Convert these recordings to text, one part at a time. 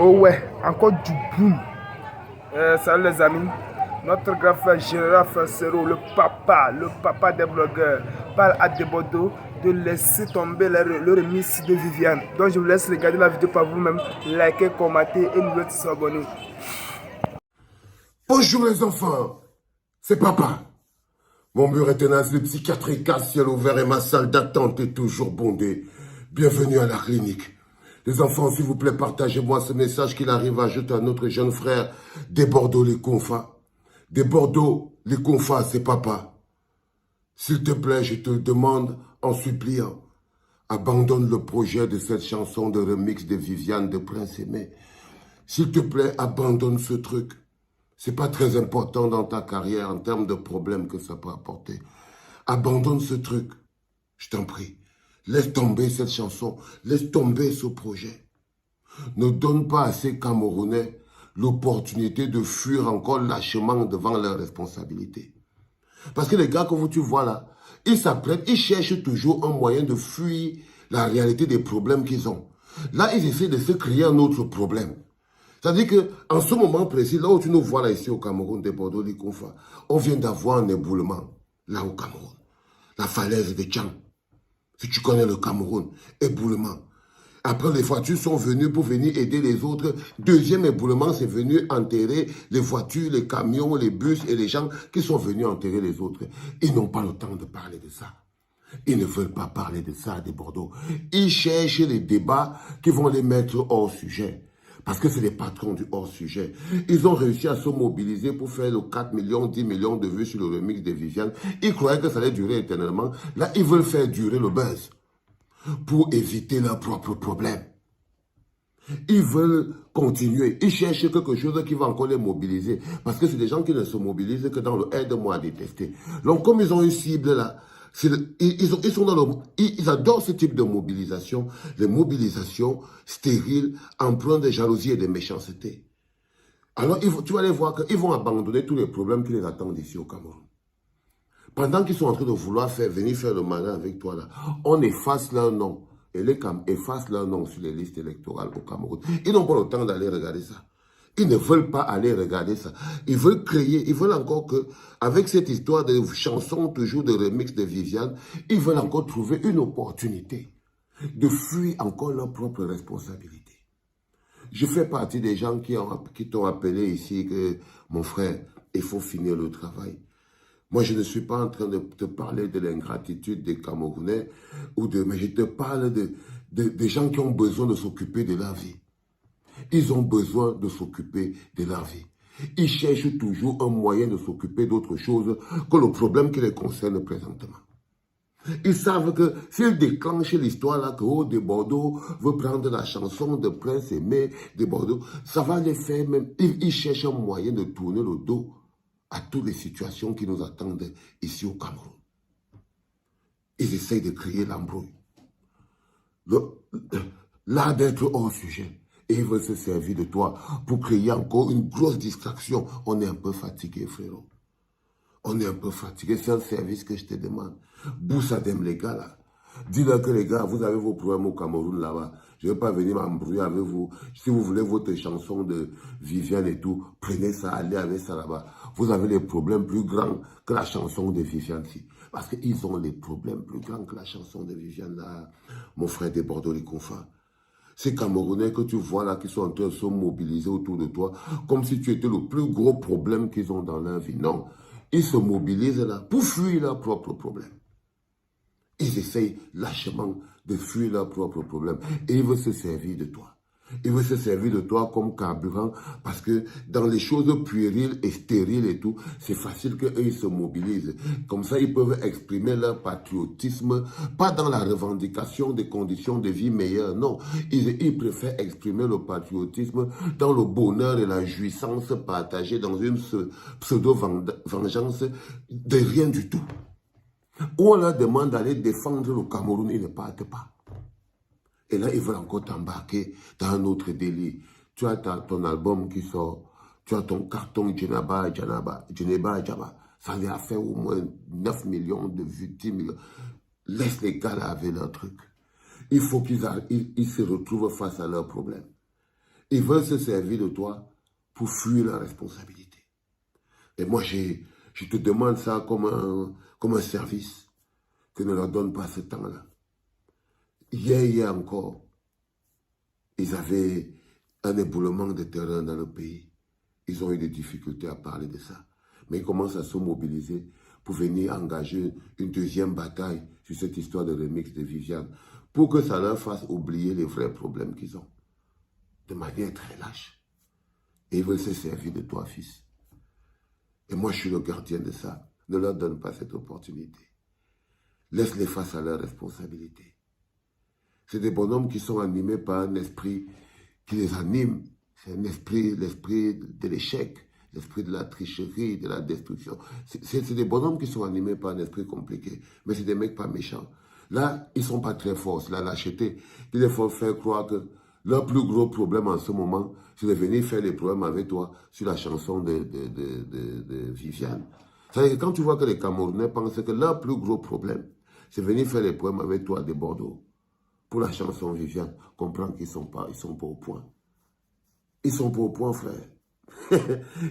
Oh ouais, encore du boom. Salut les amis. Notre grand frère général Francero, le papa des blogueurs, parle à Desbordeaux de laisser tomber le remix de Viviane. Donc je vous laisse regarder la vidéo par vous-même, liker, commenter et nous s'abonner. Bonjour les enfants, c'est papa. Mon mur est un asile psychiatrique à ciel ouvert et ma salle d'attente est toujours bondée. Bienvenue à la clinique. Les enfants, s'il vous plaît, partagez-moi ce message qu'il arrive à ajouter à notre jeune frère des Bordeaux les Confas. Des Bordeaux les Confas, c'est papa. S'il te plaît, je te demande en suppliant, abandonne le projet de cette chanson de remix de Viviane de Prince Aimé. S'il te plaît, abandonne ce truc. C'est pas très important dans ta carrière en termes de problèmes que ça peut apporter. Abandonne ce truc, je t'en prie. Laisse tomber cette chanson, laisse tomber ce projet. Ne donne pas à ces Camerounais l'opportunité de fuir encore lâchement devant leurs responsabilités. Parce que les gars que tu vois là, ils s'apprêtent, ils cherchent toujours un moyen de fuir la réalité des problèmes qu'ils ont. Là, ils essaient de se créer un autre problème. C'est-à-dire qu'en ce moment précis, là où tu nous vois là ici au Cameroun, des Bordeaux, les Confas, on vient d'avoir un éboulement là au Cameroun. La falaise de Tchang. Si tu connais le Cameroun, éboulement. Après, les voitures sont venues pour venir aider les autres. Deuxième éboulement, c'est venu enterrer les voitures, les camions, les bus et les gens qui sont venus enterrer les autres. Ils n'ont pas le temps de parler de ça. Ils ne veulent pas parler de ça des Bordeaux. Ils cherchent les débats qui vont les mettre hors sujet. Parce que c'est les patrons du hors-sujet. Ils ont réussi à se mobiliser pour faire le 4 millions, 10 millions de vues sur le remix de Viviane. Ils croyaient que ça allait durer éternellement. Là, ils veulent faire durer le buzz pour éviter leurs propres problèmes. Ils veulent continuer. Ils cherchent quelque chose qui va encore les mobiliser. Parce que c'est des gens qui ne se mobilisent que dans le aide-moi à détester. Donc, comme ils ont une cible là, ils adorent ce type de mobilisation, les mobilisations stériles, empreintes de jalousie et de méchanceté. Alors, tu vas aller voir qu'ils vont abandonner tous les problèmes qui les attendent ici au Cameroun. Pendant qu'ils sont en train de vouloir venir faire le malin avec toi, là, on efface leur nom. Et les Cam effacent leur nom sur les listes électorales au Cameroun. Ils n'ont pas le temps d'aller regarder ça. Ils ne veulent pas aller regarder ça. Ils veulent créer, ils veulent encore que, avec cette histoire de chansons toujours de remix de Viviane, ils veulent encore trouver une opportunité de fuir encore leur propre responsabilité. Je fais partie des gens qui t'ont appelé ici que, mon frère, il faut finir le travail. Moi, je ne suis pas en train de te parler de l'ingratitude des Camerounais, mais je te parle des gens qui ont besoin de s'occuper de leur vie. Ils ont besoin de s'occuper de leur vie. Ils cherchent toujours un moyen de s'occuper d'autre chose que le problème qui les concerne présentement. Ils savent que s'ils déclenchent l'histoire là, que oh, de Bordeaux veut prendre la chanson de Prince Aimé de Bordeaux, ça va les faire même. Ils cherchent un moyen de tourner le dos à toutes les situations qui nous attendent ici au Cameroun. Ils essayent de créer l'embrouille. Là d'être hors sujet. Et ils veulent se servir de toi pour créer encore une grosse distraction. On est un peu fatigué, frérot. On est un peu fatigué. C'est un service que je te demande. Boussadem, les gars, là. Dis-leur que les gars, vous avez vos problèmes au Cameroun, là-bas. Je ne vais pas venir m'embrouiller avec vous. Si vous voulez votre chanson de Viviane et tout, prenez ça, allez avec ça là-bas. Vous avez les problèmes plus grands que la chanson de Viviane, si. Parce qu'ils ont les problèmes plus grands que la chanson de Viviane, là. Mon frère des Bordeaux, les Confins. Ces Camerounais que tu vois là, qui sont en train de se mobiliser autour de toi, comme si tu étais le plus gros problème qu'ils ont dans leur vie. Non, ils se mobilisent là pour fuir leurs propres problèmes. Ils essayent lâchement de fuir leurs propres problèmes. Et ils veulent se servir de toi. Ils veulent se servir de toi comme carburant parce que dans les choses puériles et stériles et tout, c'est facile qu'eux, ils se mobilisent. Comme ça, ils peuvent exprimer leur patriotisme, pas dans la revendication des conditions de vie meilleures, non. Ils préfèrent exprimer le patriotisme dans le bonheur et la jouissance partagée dans une pseudo-vengeance de rien du tout. Où on leur demande d'aller défendre le Cameroun, ils ne partent pas. Et là, ils veulent encore t'embarquer dans un autre délit. Tu as ton album qui sort, tu as ton carton Djeneba Djaba. Ça lui a fait au moins 9 millions de vues, 10 millions. Laisse les gars là avec leur truc. Il faut qu'ils se retrouvent face à leurs problèmes. Ils veulent se servir de toi pour fuir la responsabilité. Et moi, je te demande ça comme un service, que ne leur donne pas ce temps-là. Hier encore, ils avaient un éboulement de terrain dans le pays. Ils ont eu des difficultés à parler de ça. Mais ils commencent à se mobiliser pour venir engager une deuxième bataille sur cette histoire de remix de Viviane, pour que ça leur fasse oublier les vrais problèmes qu'ils ont, de manière très lâche. Et ils veulent se servir de toi, fils. Et moi, je suis le gardien de ça. Ne leur donne pas cette opportunité. Laisse-les face à leurs responsabilités. C'est des bonhommes qui sont animés par un esprit qui les anime. C'est un esprit, l'esprit de l'échec, l'esprit de la tricherie, de la destruction. C'est des bonhommes qui sont animés par un esprit compliqué. Mais c'est des mecs pas méchants. Là, ils sont pas très forts. C'est la lâcheté qui les font faire croire que leur plus gros problème en ce moment, c'est de venir faire des problèmes avec toi sur la chanson de Viviane. C'est-à-dire que quand tu vois que les Camerounais pensent que leur plus gros problème, c'est venir faire des problèmes avec toi de Bordeaux, pour la chanson Viviane, comprends qu'ils sont pas au point. Ils sont pas au point, frère.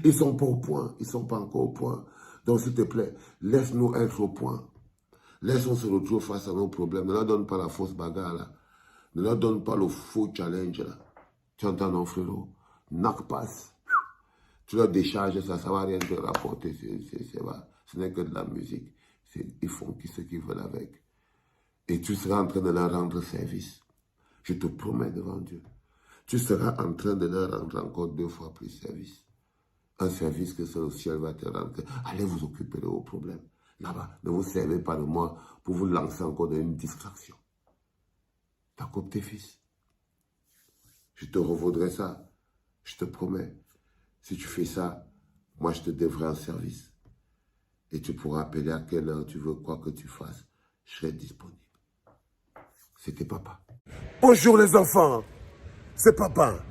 Ils sont pas au point. Ils sont pas encore au point. Donc, s'il te plaît, laisse-nous être au point. Laisse-nous se retrouver face à nos problèmes. Ne leur donne pas la fausse bagarre, là. Ne leur donne pas le faux challenge, là. Tu entends, non, frérot? Knock pass. Tu leur décharges ça, ça va rien te rapporter. Ce n'est que de la musique. Ils font ce qu'ils veulent avec. Et tu seras en train de leur rendre service. Je te promets devant Dieu. Tu seras en train de leur rendre encore 2 fois plus service. Un service que seul le ciel va te rendre. Allez vous occuper de vos problèmes. Là-bas, ne vous servez pas de moi pour vous lancer encore dans une distraction. T'as compris, fils? Je te revaudrai ça. Je te promets. Si tu fais ça, moi je te devrai un service. Et tu pourras appeler à quelle heure tu veux, quoi que tu fasses. Je serai disponible. C'était papa. Bonjour les enfants. C'est papa.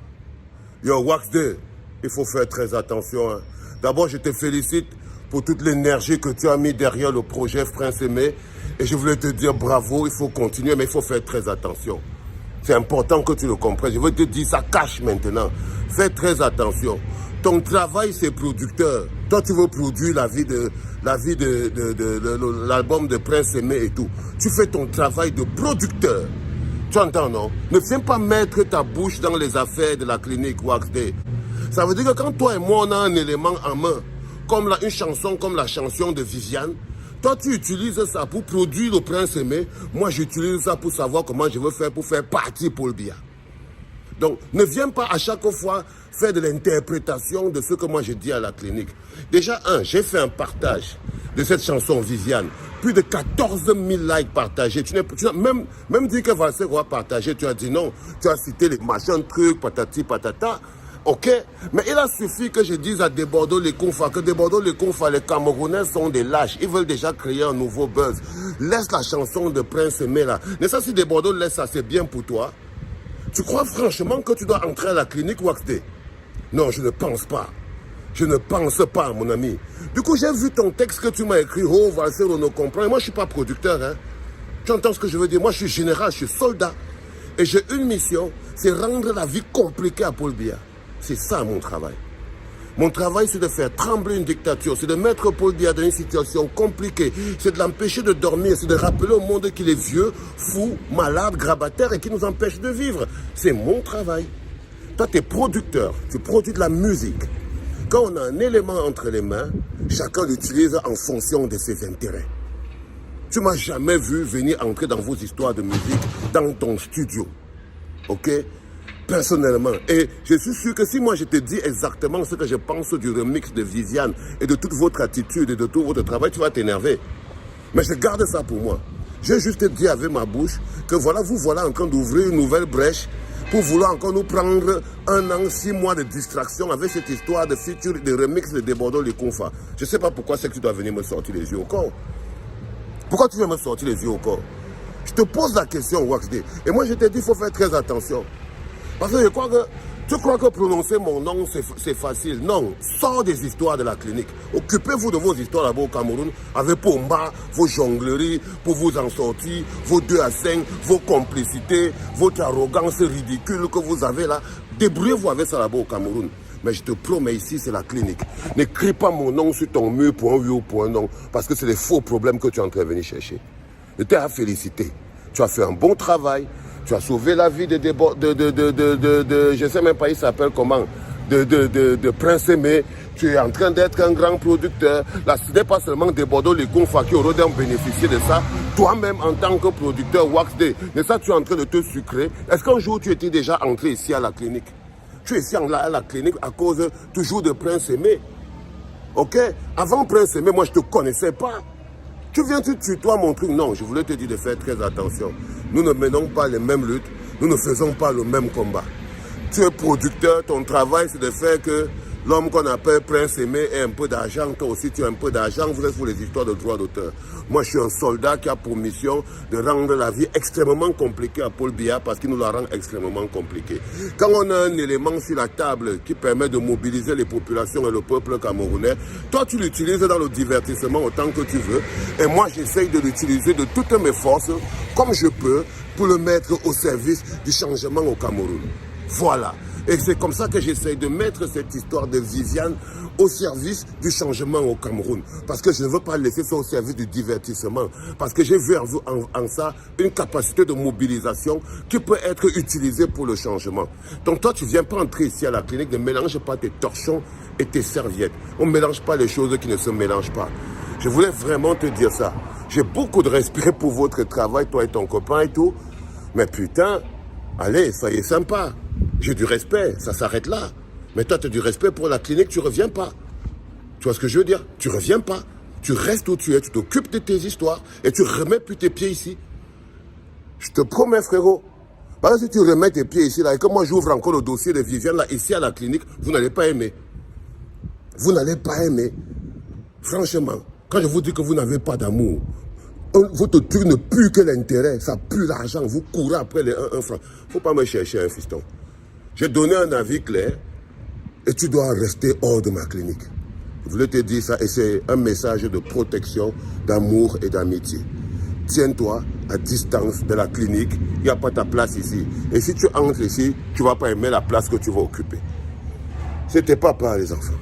Yo, Wax Day, il faut faire très attention. Hein. D'abord, je te félicite pour toute l'énergie que tu as mis derrière le projet Prince Aimé. Et je voulais te dire bravo, il faut continuer, mais il faut faire très attention. C'est important que tu le comprennes. Je veux te dire, ça cache maintenant. Fais très attention. Ton travail, c'est producteur. Toi, tu veux produire la vie de l'album de Prince Aimé et tout. Tu fais ton travail de producteur. Tu entends, non? Ne viens pas mettre ta bouche dans les affaires de la clinique Wax Day. Ça veut dire que quand toi et moi, on a un élément en main, comme une chanson comme la chanson de Viviane, toi, tu utilises ça pour produire le Prince Aimé. Moi, j'utilise ça pour savoir comment je veux faire pour faire partie Paul Biya. Donc, ne viens pas à chaque fois faire de l'interprétation de ce que moi je dis à la clinique. Déjà, j'ai fait un partage de cette chanson Viviane. Plus de 14 000 likes partagés. Tu n'as même dit que Valsec va partager. Tu as dit non. Tu as cité les machins, trucs, patati, patata. Ok, mais il a suffi que je dise à Desbordeaux les Konfa, que Desbordeaux les Konfa, les Camerounais sont des lâches. Ils veulent déjà créer un nouveau buzz. Laisse la chanson de Prince Aimé là. Mais ça, si Desbordeaux laisse ça, c'est bien pour toi. Tu crois franchement que tu dois entrer à la clinique Wax Day? Non, je ne pense pas. Je ne pense pas, mon ami. Du coup, j'ai vu ton texte que tu m'as écrit. Oh, Valsec, on ne comprend. Et moi, je ne suis pas producteur. Hein. Tu entends ce que je veux dire? Moi, je suis général, je suis soldat. Et j'ai une mission, c'est rendre la vie compliquée à Paul Biya. C'est ça mon travail. Mon travail, c'est de faire trembler une dictature, c'est de mettre Paul Biya dans une situation compliquée, c'est de l'empêcher de dormir, c'est de rappeler au monde qu'il est vieux, fou, malade, grabataire et qui nous empêche de vivre. C'est mon travail. Toi, tu es producteur, tu produis de la musique. Quand on a un élément entre les mains, chacun l'utilise en fonction de ses intérêts. Tu m'as jamais vu venir entrer dans vos histoires de musique dans ton studio. Ok? Personnellement. Et je suis sûr que si moi je te dis exactement ce que je pense du remix de Viviane et de toute votre attitude et de tout votre travail, tu vas t'énerver. Mais je garde ça pour moi. J'ai juste dit avec ma bouche que voilà, vous voilà en train d'ouvrir une nouvelle brèche pour vouloir encore nous prendre 1 an, 6 mois de distraction avec cette histoire de feature, de remix de Desbordeaux les Konfa. Je ne sais pas pourquoi c'est que tu dois venir me sortir les yeux au corps. Pourquoi tu viens me sortir les yeux au corps? Je te pose la question, Wax Day. Et moi je te dis, il faut faire très attention. Parce que tu crois que prononcer mon nom, c'est facile. Non, sors des histoires de la clinique. Occupez-vous de vos histoires là-bas au Cameroun, avec Pomba, vos jongleries, pour vous en sortir, vos 2 à 5, vos complicités, votre arrogance ridicule que vous avez là. Débrouillez-vous avec ça là-bas au Cameroun. Mais je te promets, ici, c'est la clinique. N'écris pas mon nom sur ton mur pour un oui ou pour un non, parce que c'est des faux problèmes que tu es en train de venir chercher. Je t'ai à féliciter. Tu as fait un bon travail. Tu as sauvé la vie de je ne sais même pas, il s'appelle comment, de Prince Aimé. Tu es en train d'être un grand producteur. Là, ce n'est pas seulement des Bordeaux, les Gonfa qui auraient dû en bénéficier de ça. Toi-même, en tant que producteur Wax Day, mais ça, tu es en train de te sucrer. Est-ce qu'un jour, tu étais déjà entré ici à la clinique? Tu es ici à la clinique à cause toujours de Prince Aimé. Ok? Avant Prince Aimé, moi, je ne te connaissais pas. Tu viens, tu tutoies mon truc. Non, je voulais te dire de faire très attention. Nous ne menons pas les mêmes luttes. Nous ne faisons pas le même combat. Tu es producteur, ton travail, c'est de faire que l'homme qu'on appelle Prince Aimé ait un peu d'argent. Toi aussi, tu as un peu d'argent. Vous êtes pour les histoires de droits d'auteur. Moi, je suis un soldat qui a pour mission de rendre la vie extrêmement compliquée à Paul Biya parce qu'il nous la rend extrêmement compliquée. Quand on a un élément sur la table qui permet de mobiliser les populations et le peuple camerounais, toi, tu l'utilises dans le divertissement autant que tu veux. Et moi, j'essaye de l'utiliser de toutes mes forces, comme je peux, pour le mettre au service du changement au Cameroun. Voilà. Et c'est comme ça que j'essaye de mettre cette histoire de Viviane au service du changement au Cameroun. Parce que je ne veux pas laisser ça au service du divertissement. Parce que j'ai vu en ça une capacité de mobilisation qui peut être utilisée pour le changement. Donc toi, tu ne viens pas entrer ici à la clinique, ne mélange pas tes torchons et tes serviettes. On ne mélange pas les choses qui ne se mélangent pas. Je voulais vraiment te dire ça. J'ai beaucoup de respect pour votre travail, toi et ton copain et tout. Mais putain, allez, soyez sympa. J'ai du respect, ça s'arrête là. Mais toi, tu as du respect pour la clinique, tu ne reviens pas. Tu vois ce que je veux dire? Tu ne reviens pas. Tu restes où tu es, tu t'occupes de tes histoires et tu remets plus tes pieds ici. Je te promets, frérot. Parce que si tu remets tes pieds ici, là, et que moi j'ouvre encore le dossier de Viviane, là, ici à la clinique, vous n'allez pas aimer. Vous n'allez pas aimer. Franchement, quand je vous dis que vous n'avez pas d'amour, votre truc ne pue que l'intérêt, ça pue l'argent, vous courez après les 1 franc. Il ne faut pas me chercher un fiston. J'ai donné un avis clair et tu dois rester hors de ma clinique. Je voulais te dire ça et c'est un message de protection, d'amour et d'amitié. Tiens-toi à distance de la clinique, il n'y a pas ta place ici. Et si tu entres ici, tu ne vas pas aimer la place que tu vas occuper. C'était papa, les enfants.